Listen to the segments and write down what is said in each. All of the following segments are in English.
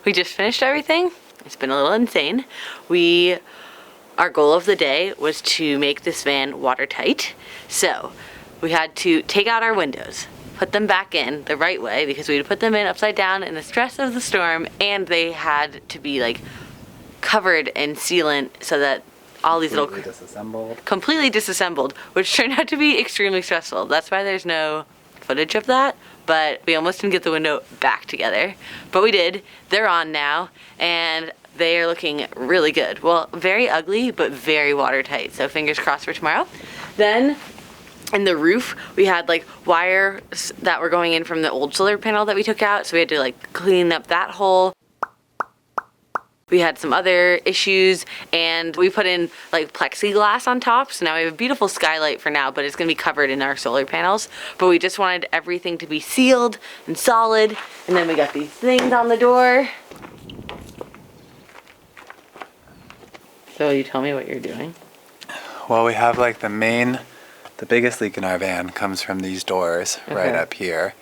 we just finished everything. It's been a little insane. Our goal of the day was to make this van watertight. So we had to take out our windows, put them back in the right way because we had put them in upside down in the stress of the storm, and they had to be like covered in sealant so that all these completely disassembled, which turned out to be extremely stressful. That's why there's no footage of that, but we almost didn't get the window back together, but we did. They're on now, and they are looking really good. Well, very ugly, but very watertight, so fingers crossed for tomorrow. Then in the roof, we had like wires that were going in from the old solar panel that we took out, so we had to like clean up that hole. We had some other issues, and we put in like plexiglass on top, so now we have a beautiful skylight for now, but it's gonna be covered in our solar panels. But we just wanted everything to be sealed and solid, and then we got these things on the door. So you tell me what you're doing. Well, we have like the biggest leak in our van comes from these doors right up here.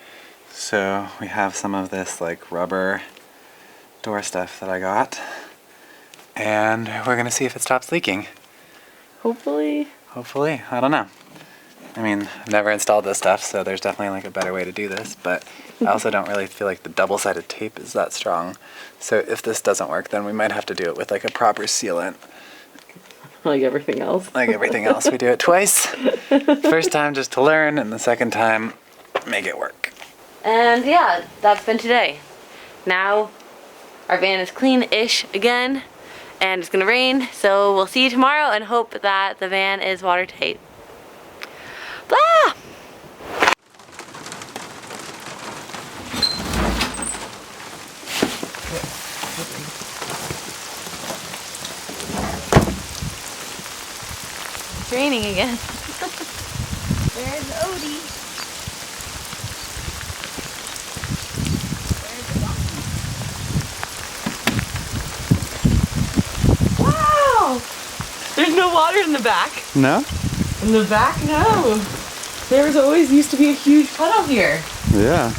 So we have some of this like rubber door stuff that I got, and we're gonna see if it stops leaking. Hopefully, I don't know. I mean, I've never installed this stuff, so there's definitely like a better way to do this, but I also don't really feel like the double-sided tape is that strong. So if this doesn't work, then we might have to do it with like a proper sealant. like everything else. Like everything else, we do it twice. First time just to learn, and the second time, make it work. And yeah, that's been today. Now, our van is clean-ish again, and it's gonna rain, so we'll see you tomorrow and hope that the van is watertight. Blah! It's raining again. There's Odie. There's no water in the back. No? In the back, no. There was always used to be a huge puddle here. Yeah.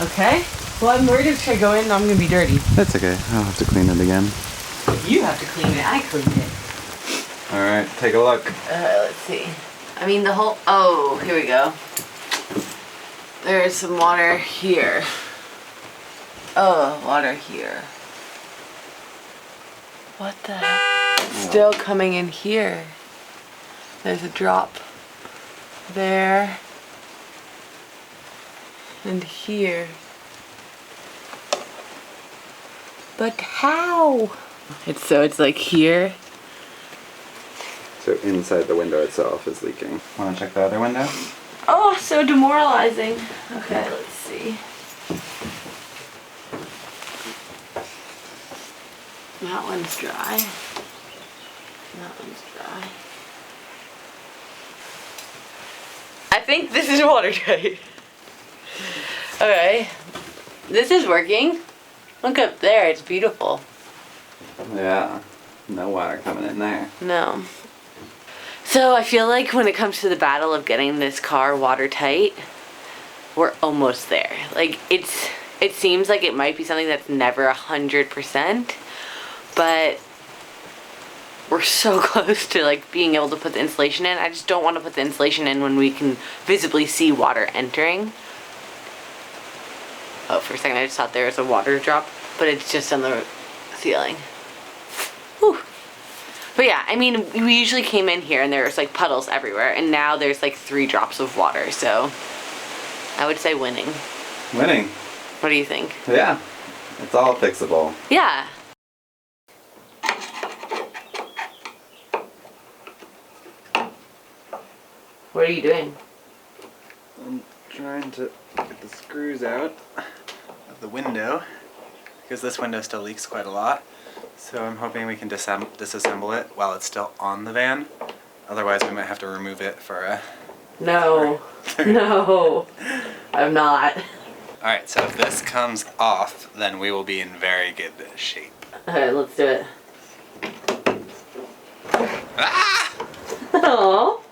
Okay. Well, I'm worried if I go in, I'm gonna be dirty. That's okay. I'll have to clean it again. You have to clean it. I cleaned it. All right, take a look. Let's see. I mean, the whole. Oh, here we go. There's some water here. Oh, water here. What the heck? Still coming in here. There's a drop there and here. But how? It's like here. So inside the window itself is leaking. Want to check the other window? Oh, so demoralizing. Okay, let's see. That one's dry. That one's dry. I think this is watertight. Okay. This is working. Look up there, it's beautiful. Yeah. No water coming in there. No. So I feel like when it comes to the battle of getting this car watertight, we're almost there. Like it seems like it might be something that's never 100%, but we're so close to like being able to put the insulation in. I just don't want to put the insulation in when we can visibly see water entering. Oh, for a second I just thought there was a water drop, but it's just on the ceiling. Whew. But yeah, I mean, we usually came in here and there's like puddles everywhere, and now there's like 3 drops of water, so I would say winning. Winning. What do you think? Yeah. It's all fixable. Yeah. What are you doing? I'm trying to get the screws out of the window, because this window still leaks quite a lot. So I'm hoping we can disassemble it while it's still on the van. Otherwise we might have to remove it for a... No. No. I'm not. Alright, so if this comes off, then we will be in very good shape. Alright, let's do it. Ah! Oh.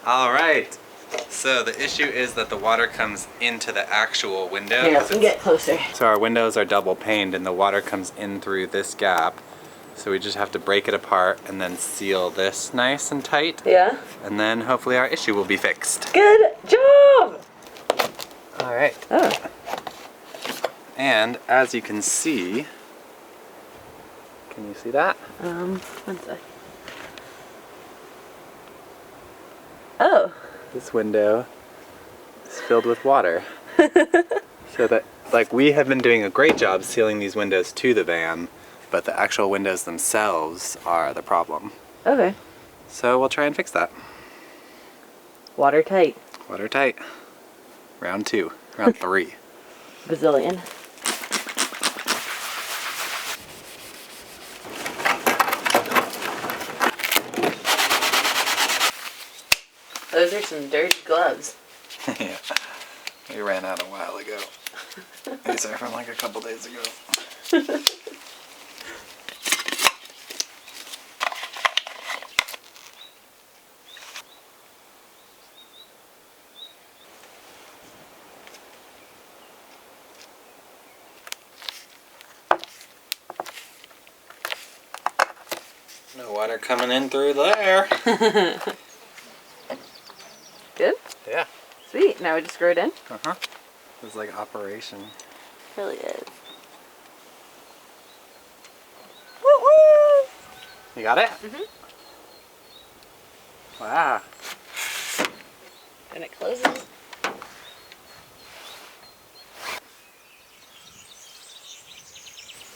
Alright. So the issue is that the water comes into the actual window. Here, let me get closer. So our windows are double paned and the water comes in through this gap. So we just have to break it apart and then seal this nice and tight. Yeah. And then hopefully our issue will be fixed. Good job! All right. Oh. And as you can see you see that? One sec. Oh. This window is filled with water. So that, like, we have been doing a great job sealing these windows to the van, but the actual windows themselves are the problem. Okay. So we'll try and fix that. Watertight. Watertight. Round 2. Round 3. Bazillion. Those are some dirty gloves. Yeah. We ran out a while ago. These are from like a couple days ago. No water coming in through there. Good? Yeah. Sweet. Now we just screw it in? Uh-huh. It was like operation. Really is. Woo-woo! You got it? Mm-hmm. Wow. And it closes.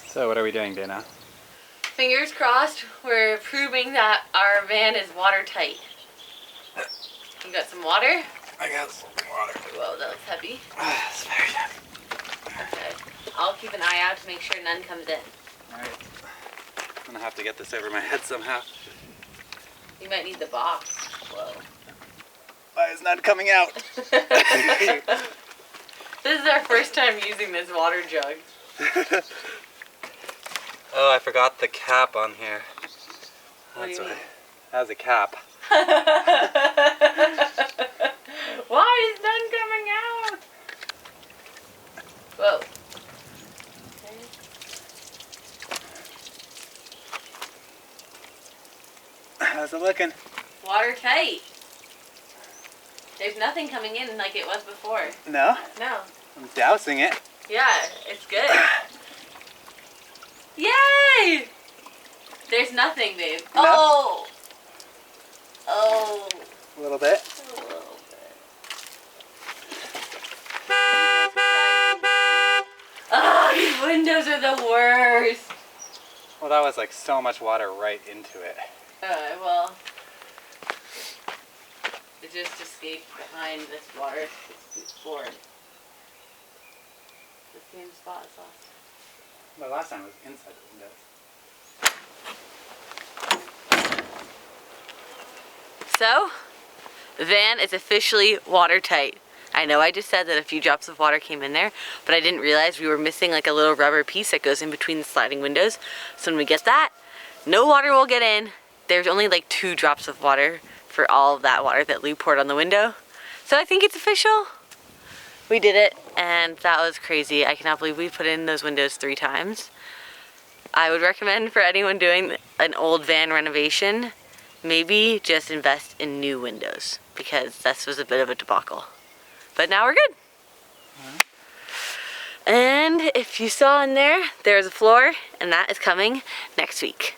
So what are we doing, Dana? Fingers crossed, we're proving that our van is watertight. You got some water? I got some water. Whoa, that looks heavy. It's very heavy. Okay. I'll keep an eye out to make sure none comes in. Alright. I'm gonna have to get this over my head somehow. You might need the box. Whoa. Why is none coming out? This is our first time using this water jug. Oh, I forgot the cap on here. What do you mean? It has a cap. Why is none coming out? Whoa. Okay. How's it looking? Watertight. There's nothing coming in like it was before. No? No. I'm dousing it. Yeah, it's good. Yay! There's nothing, babe. No? Oh! Oh. A little bit. A little bit. Oh, these windows are the worst. Well, that was like so much water right into it. Well, it just escaped behind this water board. The same spot as last time. But last time it was inside the windows. So, the van is officially watertight. I know I just said that a few drops of water came in there, but I didn't realize we were missing like a little rubber piece that goes in between the sliding windows. So when we get that, no water will get in. There's only like 2 drops of water for all of that water that Lou poured on the window. So I think it's official. We did it, and that was crazy. I cannot believe we put in those windows 3 times. I would recommend for anyone doing an old van renovation, maybe just invest in new windows, because this was a bit of a debacle. But now we're good. And if you saw in there, there's a floor, and that is coming next week.